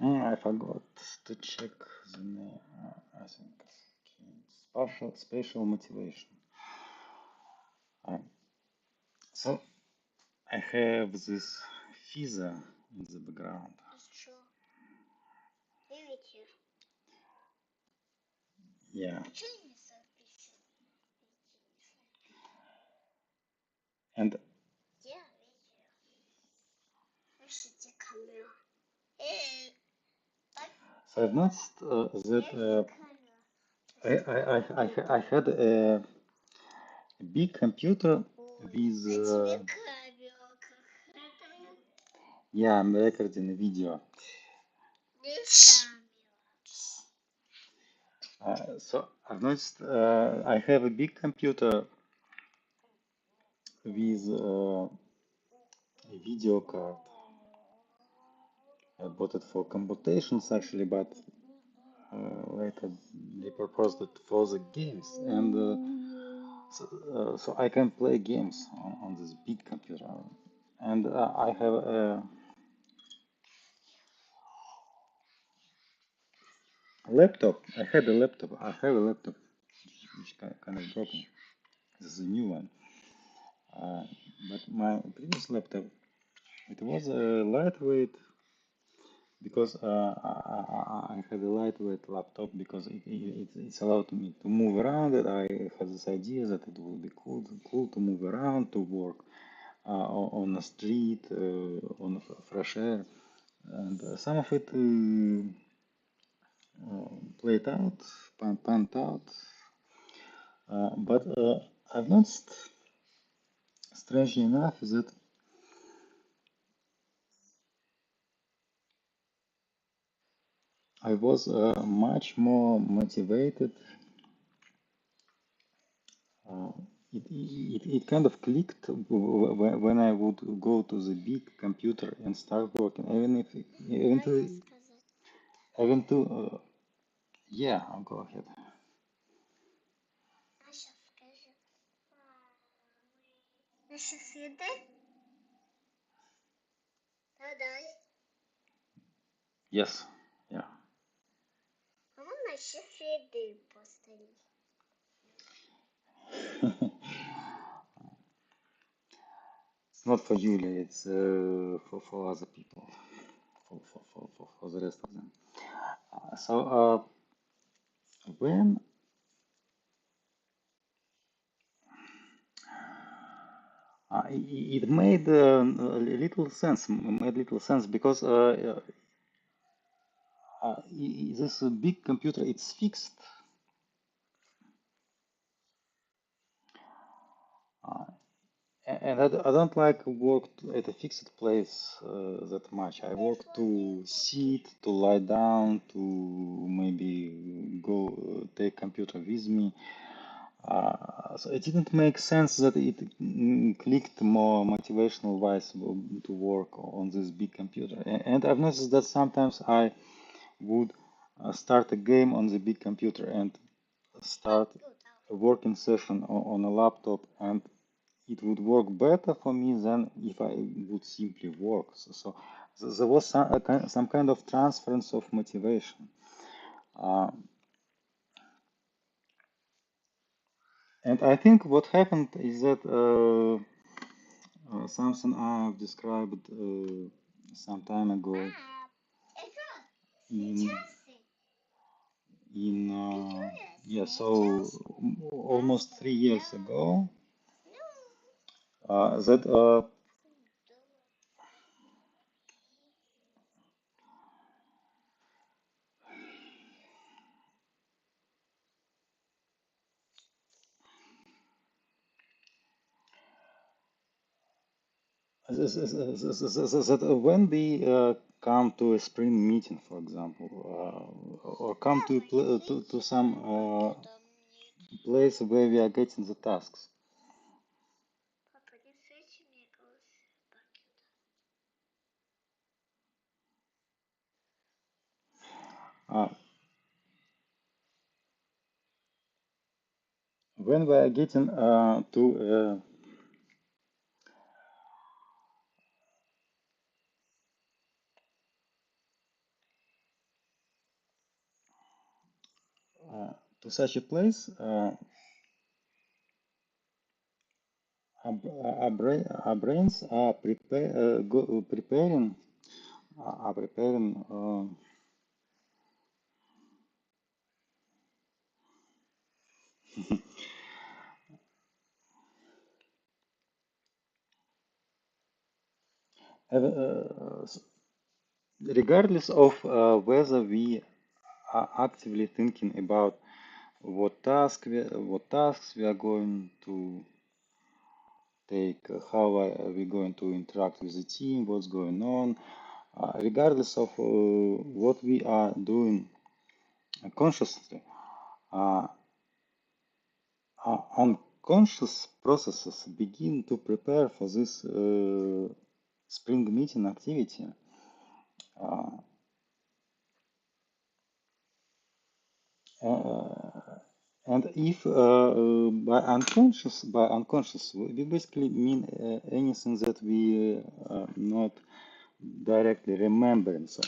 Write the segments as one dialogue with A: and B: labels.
A: I forgot to check the name. I think spatial motivation. Uh, so I have this fizzer in the background. Yeah, and so I've noticed that I had a big computer with yeah, I'm recording a video. So I've noticed I have a big computer with a video card. I bought it for computations actually, but later they proposed it for the games, and so I can play games on this big computer. And I have a laptop. I had a laptop. I have a laptop which kind of broken. This is a new one. Uh, but my previous laptop, it was a lightweight because I had a lightweight laptop because it's allowed me to move around. And I had this idea that it would be cool to move around, to work on the street, on fresh air, and some of it played out, panned out. But I've noticed, strangely enough, that I was much more motivated. Uh, it kind of clicked when I would go to the big computer and start working, even to yeah, I'll go ahead. Yes, yeah. It's not for Julia, it's for other people, for the rest of them. So when it made little sense, because this big computer, it's fixed. Uh, and I don't like work at a fixed place that much. I work to sit, to lie down, to maybe go take computer with me. So it didn't make sense that it clicked more motivational wise to work on this big computer. And I've noticed that sometimes I would start a game on the big computer and start a working session on a laptop, and it would work better for me than if I would simply work. So there was some kind of transference of motivation. Uh, and I think what happened is that something I've described some time ago in yeah, so almost 3 years ago, that that when we come to a sprint meeting, for example, or come to some place where we are getting the tasks, uh, when we are getting to to such a place, our brains are preparing, are preparing regardless of whether we are actively thinking about what tasks we are going to take, how are we going to interact with the team, what's going on, regardless of what we are doing consciously. Uh, our unconscious processes begin to prepare for this spring meeting activity. Uh, uh, and if by unconscious, we basically mean anything that we not directly remembering. So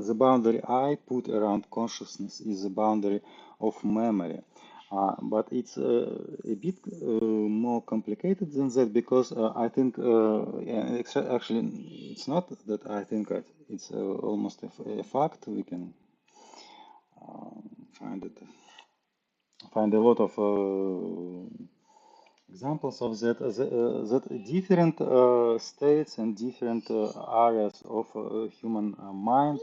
A: the boundary I put around consciousness is the boundary of memory. But it's a bit more complicated than that because I think actually it's not that I think it, it's almost a fact. We can find it, find a lot of examples of that, that different states and different areas of human mind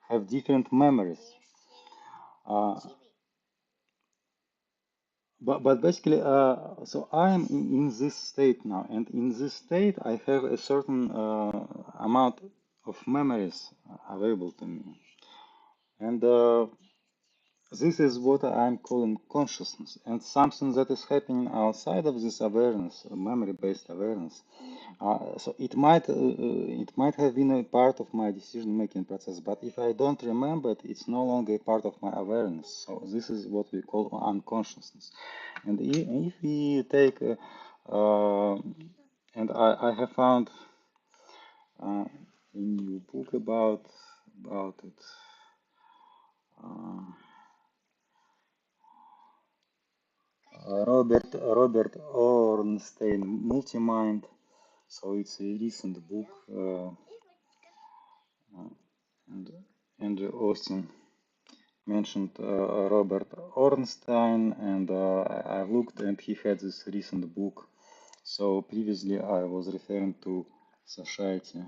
A: have different memories. Uh, but basically, so I am in this state now, and in this state, I have a certain amount of memories available to me. And this is what I'm calling consciousness, and something that is happening outside of this awareness, memory-based awareness. So it might have been a part of my decision-making process, but if I don't remember it, it's no longer a part of my awareness. So this is what we call unconsciousness. And if we take, and I have found a new book about it. Uh, Robert Ornstein, Multimind. So it's a recent book, and Andrew Austin mentioned Robert Ornstein, and I looked, and he had this recent book. So previously I was referring to Society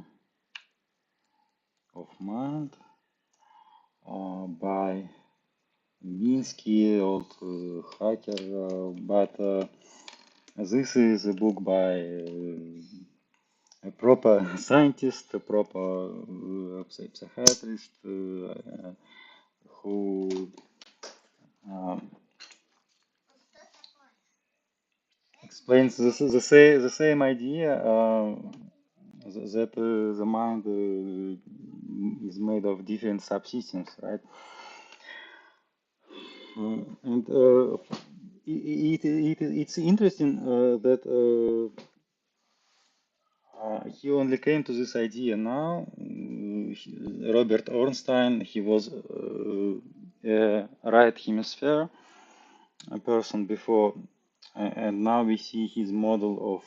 A: of Mind by Minsky, old hacker, but this is a book by a proper scientist, a proper psychiatrist who um, explains the same idea that the mind is made of different subsystems, right? And it's interesting that he only came to this idea now. Robert Ornstein, he was a right hemisphere a person before, and now we see his model of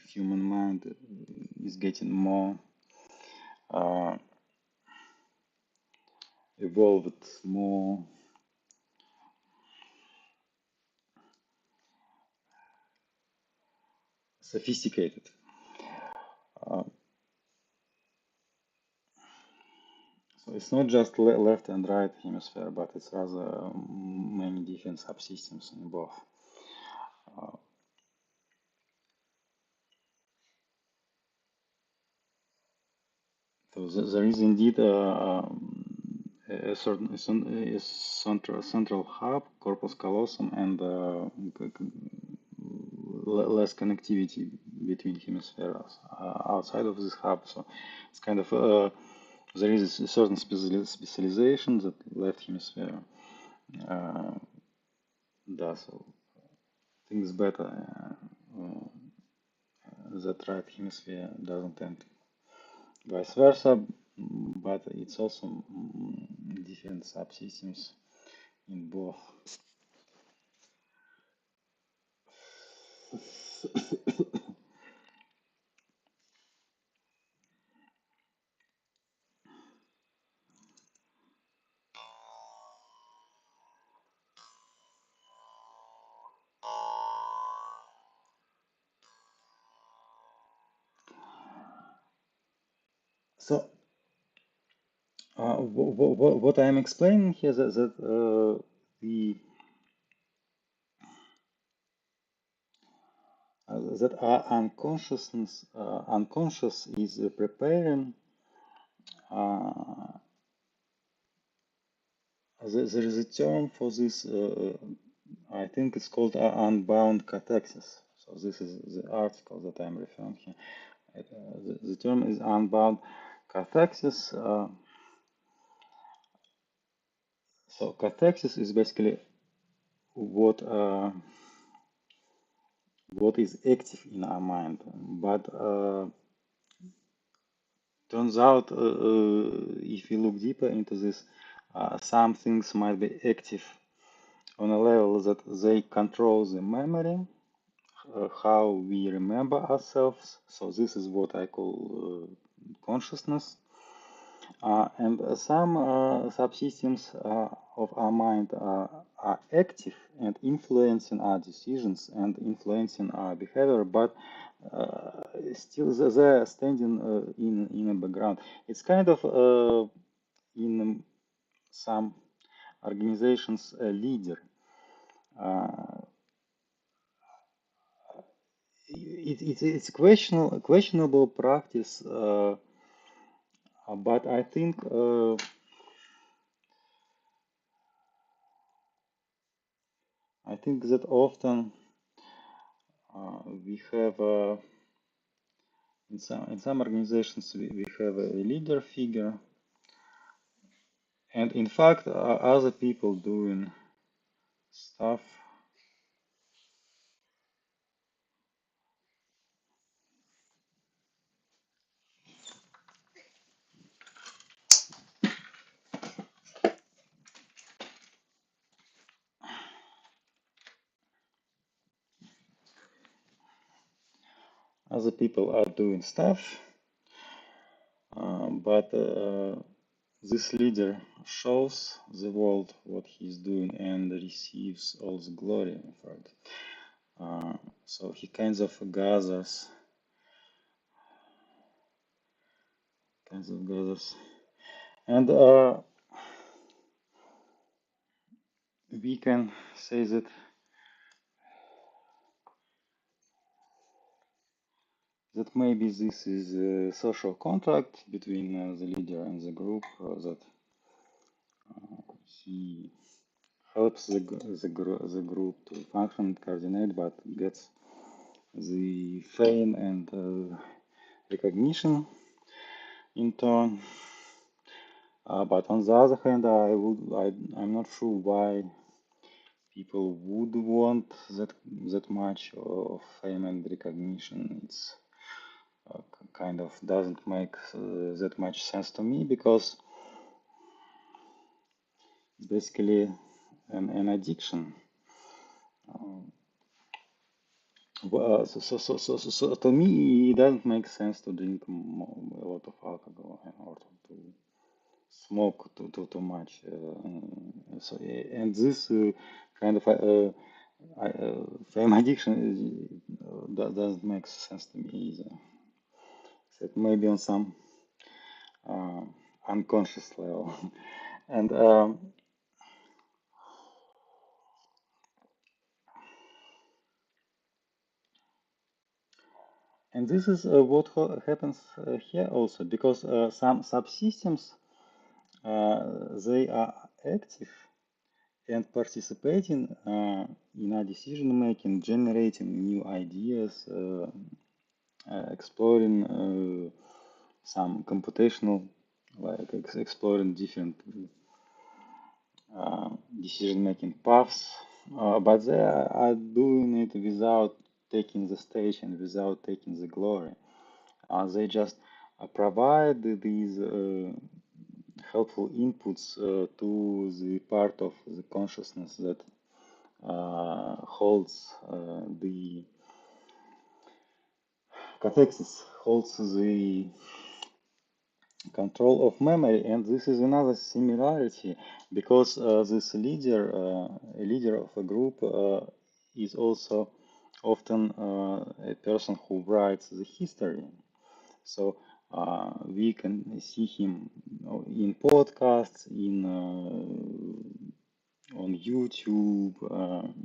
A: human mind is getting more uh, evolved, more sophisticated. Uh, so it's not just left and right hemisphere, but it's rather many different subsystems in both. Uh, so there is indeed a certain a central hub, corpus callosum, and less connectivity between hemispheres outside of this hub. So it's kind of there is a certain specialization that left hemisphere uh, does. So things better that right hemisphere doesn't tend to. Vice versa, but it's also different subsystems in both. So what I'm explaining here that the that our unconscious is preparing. There is a term for this. I think it's called unbound cathexis. So this is the article that I'm referring here. The term is unbound cathexis. So cathexis is basically what what is active in our mind, but turns out if you look deeper into this, some things might be active on a level that they control the memory, how we remember ourselves. So this is what I call consciousness. And some subsystems of our mind are active and influencing our decisions and influencing our behavior, but still they're standing in the background. It's kind of in some organizations a leader. Uh, it's a questionable practice, but I think that often we have in some organizations we have a leader figure, and in fact other people doing stuff. Other people are doing stuff, but this leader shows the world what he's doing and receives all the glory for it. So he kinds of gathers, and we can say that maybe this is a social contract between the leader and the group, that he helps the group to function and coordinate, but gets the fame and recognition in turn. But on the other hand, I'm not sure why people would want that much of fame and recognition. It's kind of doesn't make that much sense to me, because it's basically an addiction. So to me, it doesn't make sense to drink a lot of alcohol or to smoke too much. And this kind of fame addiction doesn't make sense to me either. Except maybe on some uh, unconscious level. and and this is what happens here also, because some subsystems they are active and participating in our decision making, generating new ideas, exploring some computational, like exploring different decision making paths, but they are doing it without taking the stage and without taking the glory. They just provide these helpful inputs to the part of the consciousness that holds the cathexis, holds the control of memory, and this is another similarity because this a leader of a group, is also often a person who writes the history. So we can see him, in podcasts, in on YouTube,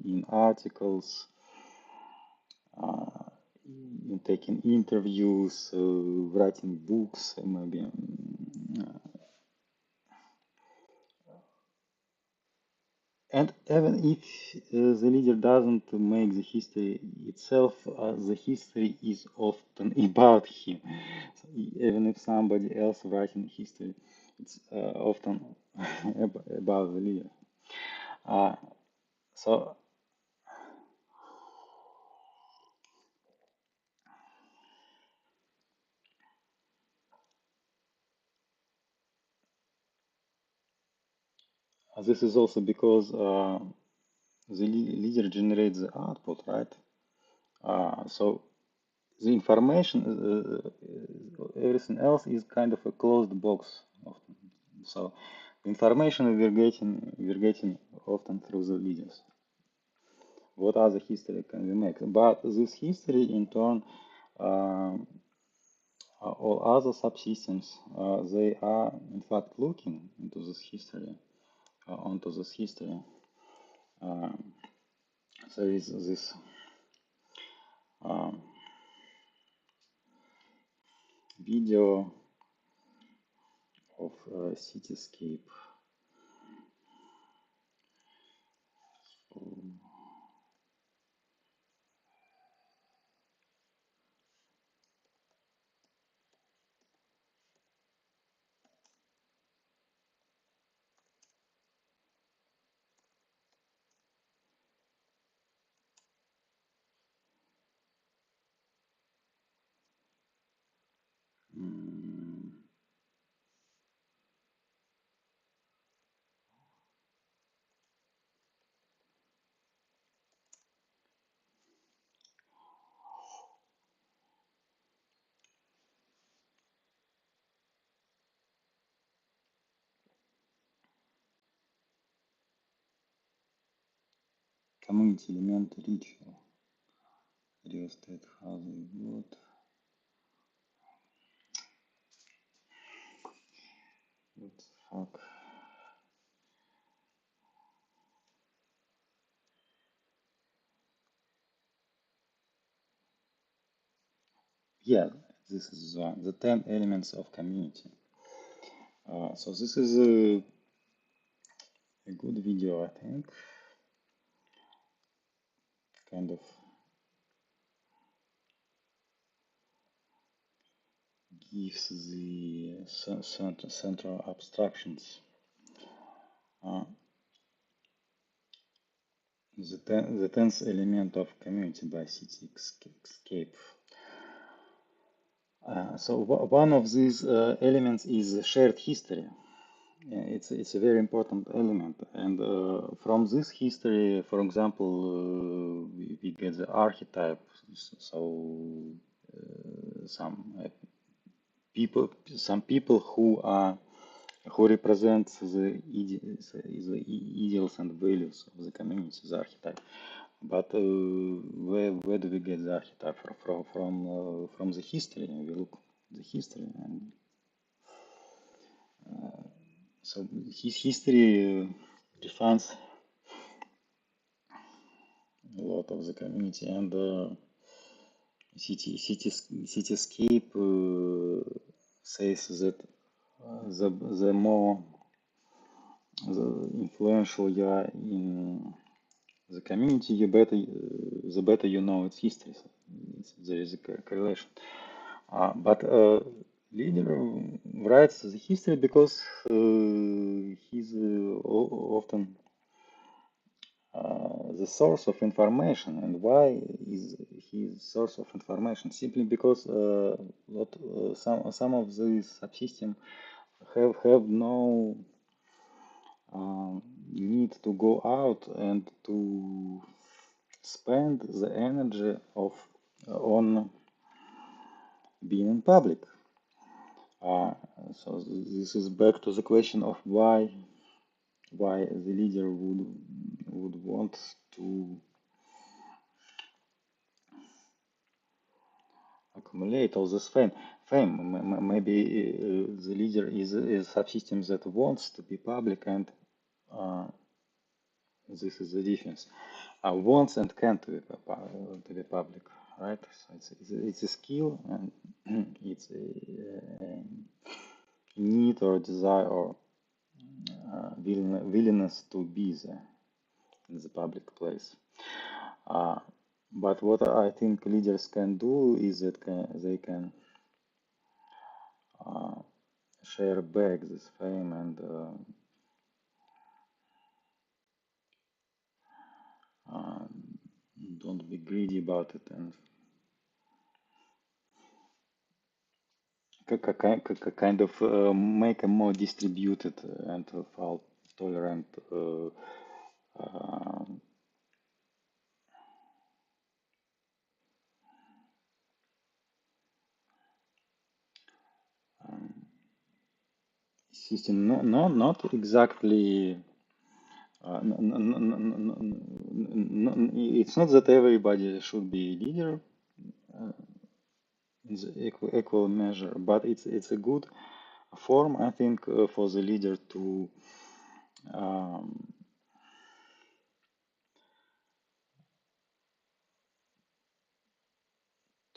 A: in articles, uh, in taking interviews, writing books, maybe. And even if the leader doesn't make the history itself, the history is often about him. So even if somebody else writing history, it's often about the leader. Uh, so this is also because the leader generates the output, right? So the information, everything else is kind of a closed box often. So information we're getting often through the leaders. What other history can we make? But this history, in turn, um, all other subsystems, they are in fact looking into this history, onto this history. Um, there is this um, video of cityscape. Mm, Community element ritual. Real estate housing. What the fuck? Yeah, this is the 10 elements of community. So this is a good video, I think. Kind of gives the central abstractions. Uh, the 10th element of community by Cityscape. So one of these elements is shared history. It's a very important element, and from this history, for example, we get the archetype. So some some people who represent the ideals and values of the community, the archetype. But where do we get the archetype from the history? We look the history, and so his history defines a lot of the community, and Cityscape says that the more the influential you are in the community, the better you know its history. So there is a correlation. But leader writes the history because he's often the source of information. And why is he the source of information? Simply because some of these subsystems have no need to go out and to spend the energy of on being in public. Uh, so this is back to the question of why the leader would want to accumulate all this fame. Maybe the leader is a subsystem that wants to be public, and uh, this is the difference. Wants and can to be public, right? So it's a skill, and it's a need or desire or willingness to be there in the public place. Uh, but what I think leaders can do is that they can uh, share back this fame and uh, don't be greedy about it and kind of make a more distributed and fault tolerant uh, um, system. Not exactly. It's not that everybody should be a leader uh, in the equal measure, but it's a good form, I think, for the leader um,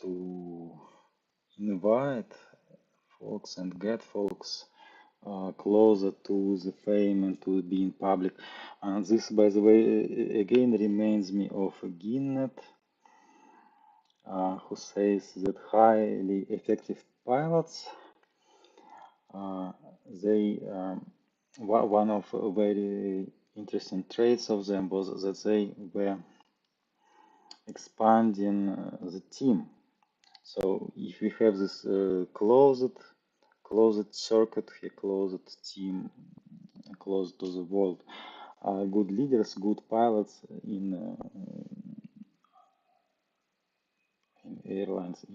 A: to invite folks and get folks closer to the fame and to being public. And this, by the way, again reminds me of Ginnett, who says that highly effective pilots, uh, they one of very interesting traits of them was that they were expanding the team. So if we have this closed circuit here, closed team, close to the world, good leaders, good pilots in airlines,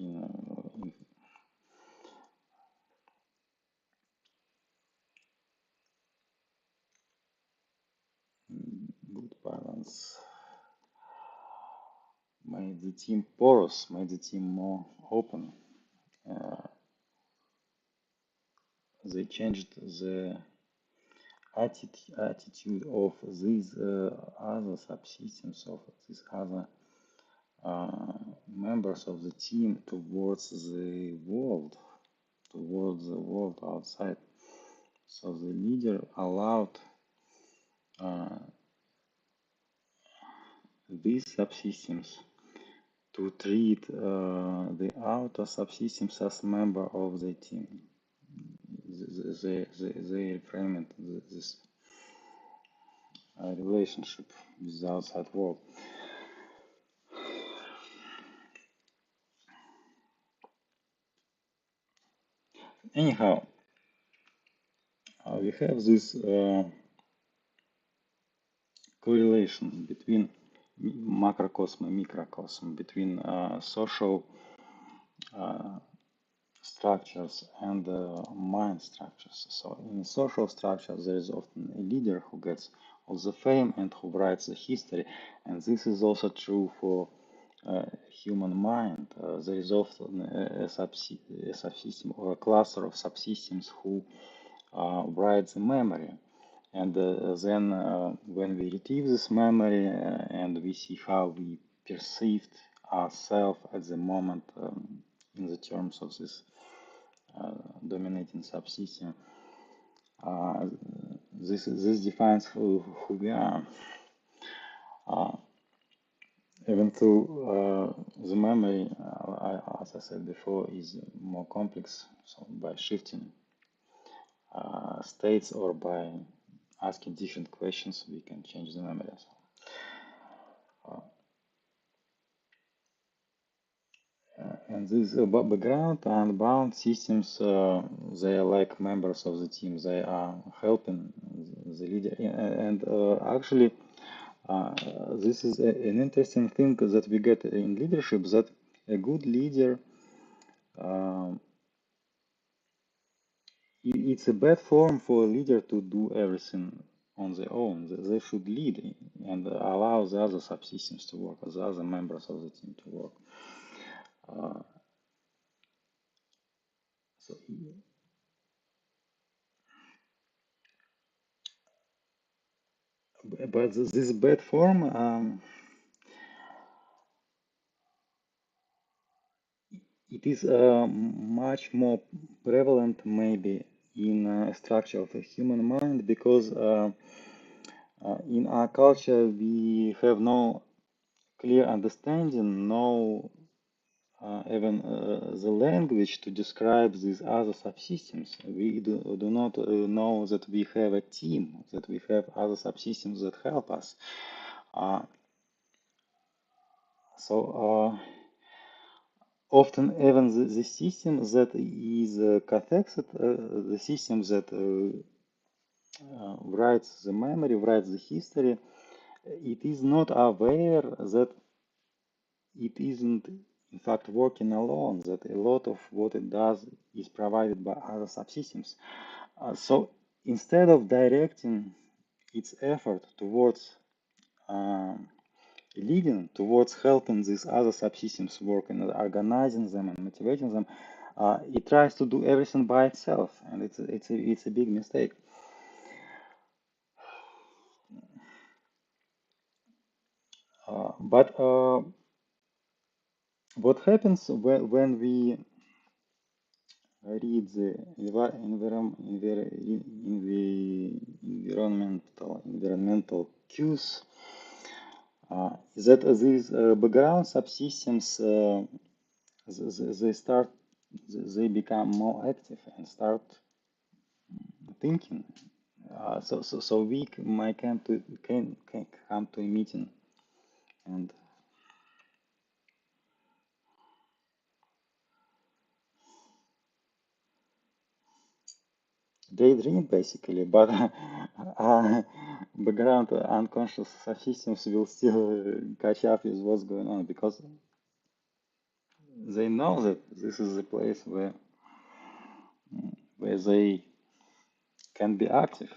A: good pilots made the team porous, made the team more open. Uh, they changed the attitude of these other subsystems, of these other uh, members of the team towards the world outside. So the leader allowed uh, these subsystems to treat the outer subsystems as member of the team. They frame this relationship with the outside world. Anyhow, we have this correlation between macrocosm and microcosm, between social structures and mind structures. So in social structures, there is often a leader who gets all the fame and who writes the history. And this is also true for human mind. There is often a subsystem or a cluster of subsystems who write the memory. And then when we retrieve this memory and we see how we perceived ourselves at the moment in the terms of this dominating subsystem, uh, this defines who we are. Uh, Even though the memory, as I said before, is more complex, so by shifting states or by asking different questions, we can change the memory. And these background and bound systems, they are like members of the team. They are helping the leader. And actually, uh, this is an interesting thing that we get in leadership, that a good leader, um, it's a bad form for a leader to do everything on their own. They should lead and allow the other subsystems to work, the other members of the team to work. Uh, so, but this bad form, it is much more prevalent maybe in structure of the human mind, because in our culture we have no clear understanding, no even the language to describe these other subsystems. We do not know that we have a team, that we have other subsystems that help us. Uh, so often even the system that is cathexis, the system that writes the memory, writes the history, it is not aware that it isn't in fact working alone, that a lot of what it does is provided by other subsystems. So instead of directing its effort towards um, leading towards helping these other subsystems work and organizing them and motivating them, it tries to do everything by itself, and it's a big mistake. But what happens when we read the environmental cues, is that these background subsystems, they start, they become more active and start thinking. So we might can come to a meeting and daydream basically, but background unconscious systems will still catch up with what's going on, because they know that this is the place where they can be active.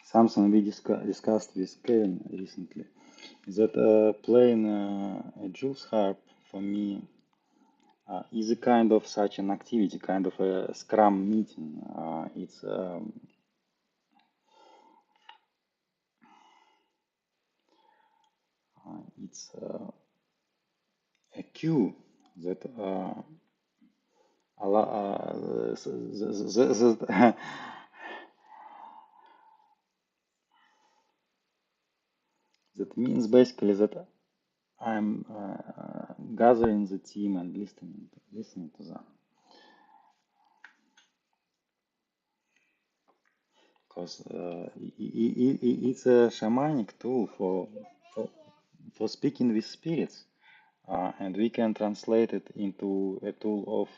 A: Something we discussed with Kevin recently is that playing a Jules harp for me is a kind of such an activity, kind of a Scrum meeting. It's a cue that that means basically that I'm gathering the team and listening to them, because it's a shamanic tool for, for speaking with spirits, and we can translate it into a tool of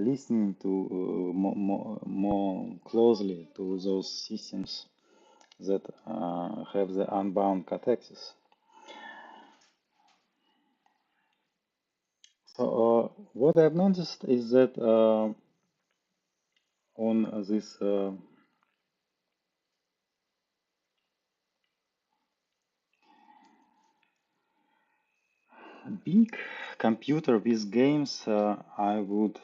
A: listening to more closely to those systems that have the unbound cathexis. What I've noticed is that on this big computer with games, I would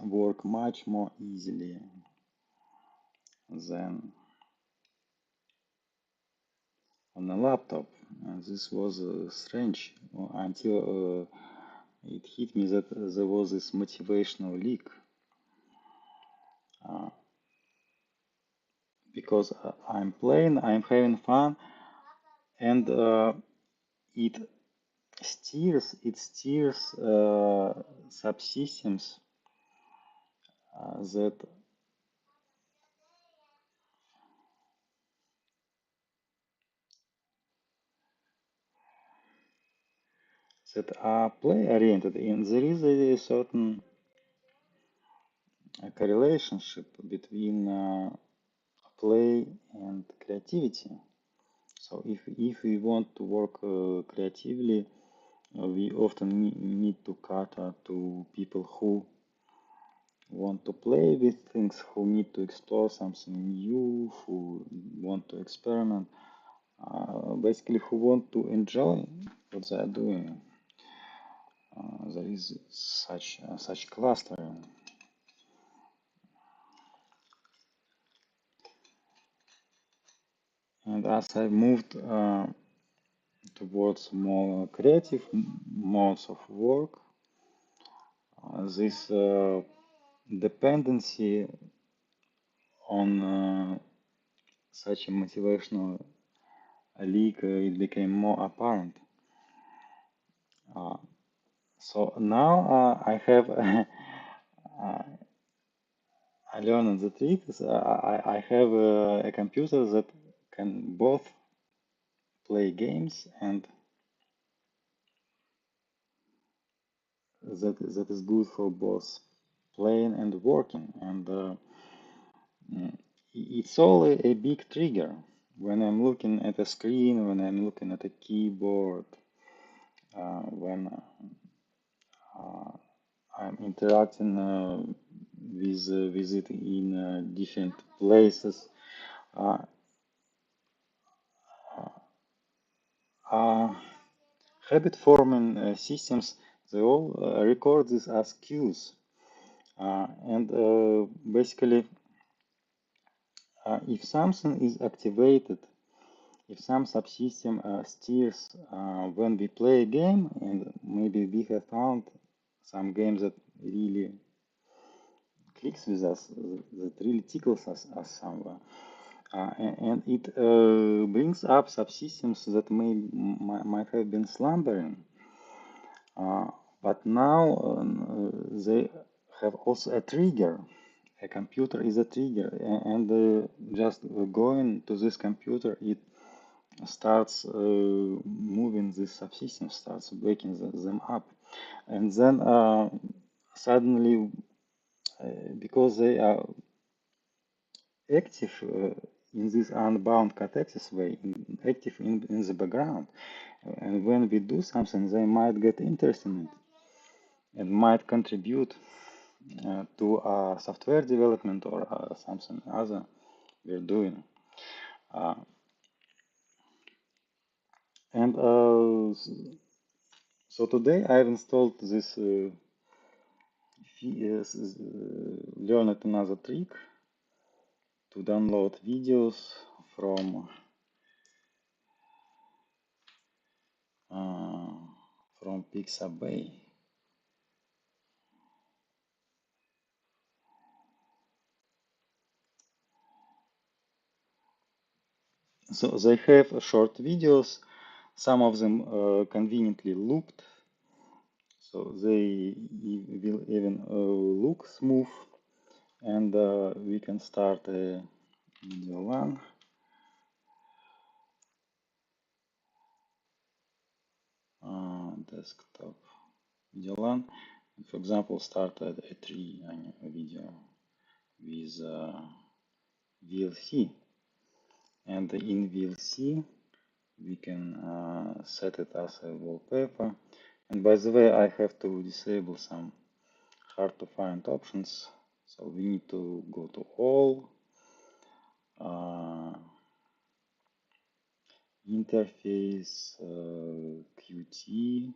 A: work much more easily than on a laptop. This was strange until it hit me that there was this motivational leak uh, because I'm playing, I'm having fun, and it it steers subsystems that are play oriented, and there is a certain correlationship between play and creativity. So if we want to work creatively, we often need to cater to people who want to play with things, who need to explore something new, who want to experiment, basically who want to enjoy what they are doing. There is such clustering. And as I moved towards more creative modes of work, this dependency on such a motivational leak it became more apparent. Uh, so now I have I learned the trick. I have a computer that can both play games and that is good for both playing and working. And mm, it's all a big trigger. When I'm looking at a screen, when I'm looking at a keyboard, when uh, I'm interacting with it in different places, uh, uh, habit forming systems, they all record this as cues. And basically, if something is activated, if some subsystem steers when we play a game, and maybe we have found some games that really clicks with us, that really tickles us somewhere, and it brings up subsystems that might have been slumbering, uh, but now they have also a trigger. A computer is a trigger, and just going to this computer, it starts moving this subsystem, starts breaking them up. And then suddenly, because they are active in this unbound cathexis way, active in the background, and when we do something, they might get interested in it and might contribute to software development or something other we're doing. Uh, and so today I've installed this learned another trick to download videos from uh, from Pixabay. So they have short videos, some of them conveniently looped, so they will even look smooth. And we can start a video one, desktop video one. For example, start a tree video with VLC. And in VLC, we can set it as a wallpaper. And by the way, I have to disable some hard to find options. So we need to go to all, uh, interface, Qt,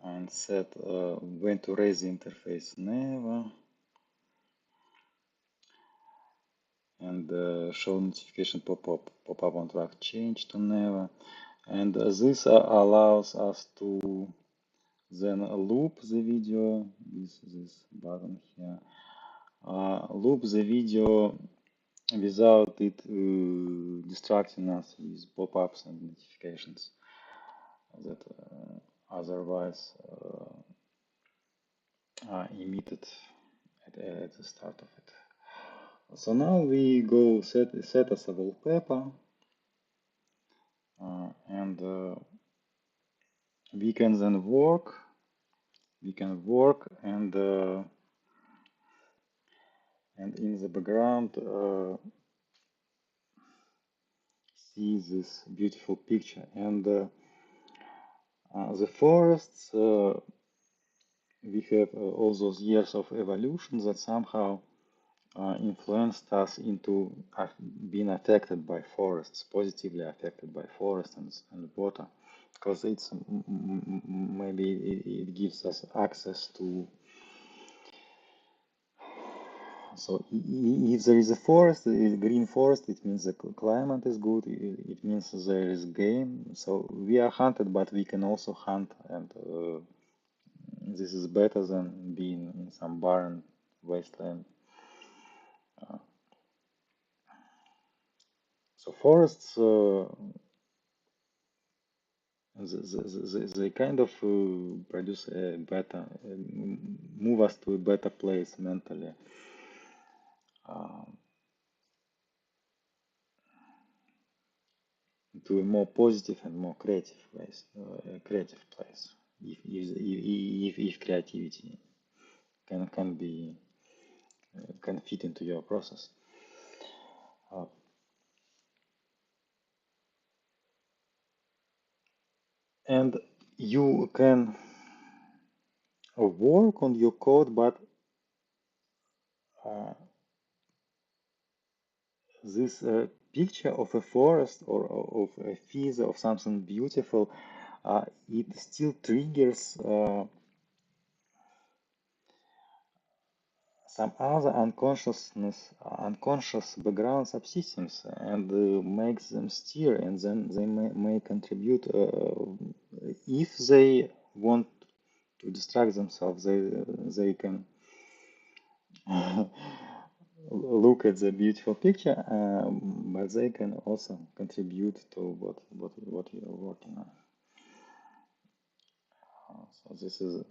A: and set when to raise the interface never, and show notification pop-up on track change to never. And this allows us to then loop the video with this button here. Loop the video without it distracting us with pop-ups and notifications that otherwise are emitted at the start of it. So now we go set as a wallpaper, and we can then work. We can work and in the background see this beautiful picture. And the forests, we have all those years of evolution that somehow influenced us into being affected by forests, positively affected by forests and water, because it's maybe it gives us access to. So if there is a forest, a green forest, it means the climate is good. It means there is game. So we are hunted, but we can also hunt, and this is better than being in some barren wasteland. So forests, they kind of produce a better, move us to a better place mentally, uh, to a more positive and more creative place, creative place. If creativity can be can fit into your process, uh, and you can work on your code, but uh, this picture of a forest or of a field of something beautiful, it still triggers some other unconscious background subsystems and makes them steer, and then they may contribute. If they want to distract themselves, they can look at the beautiful picture, but they can also contribute to what you're working on. So this is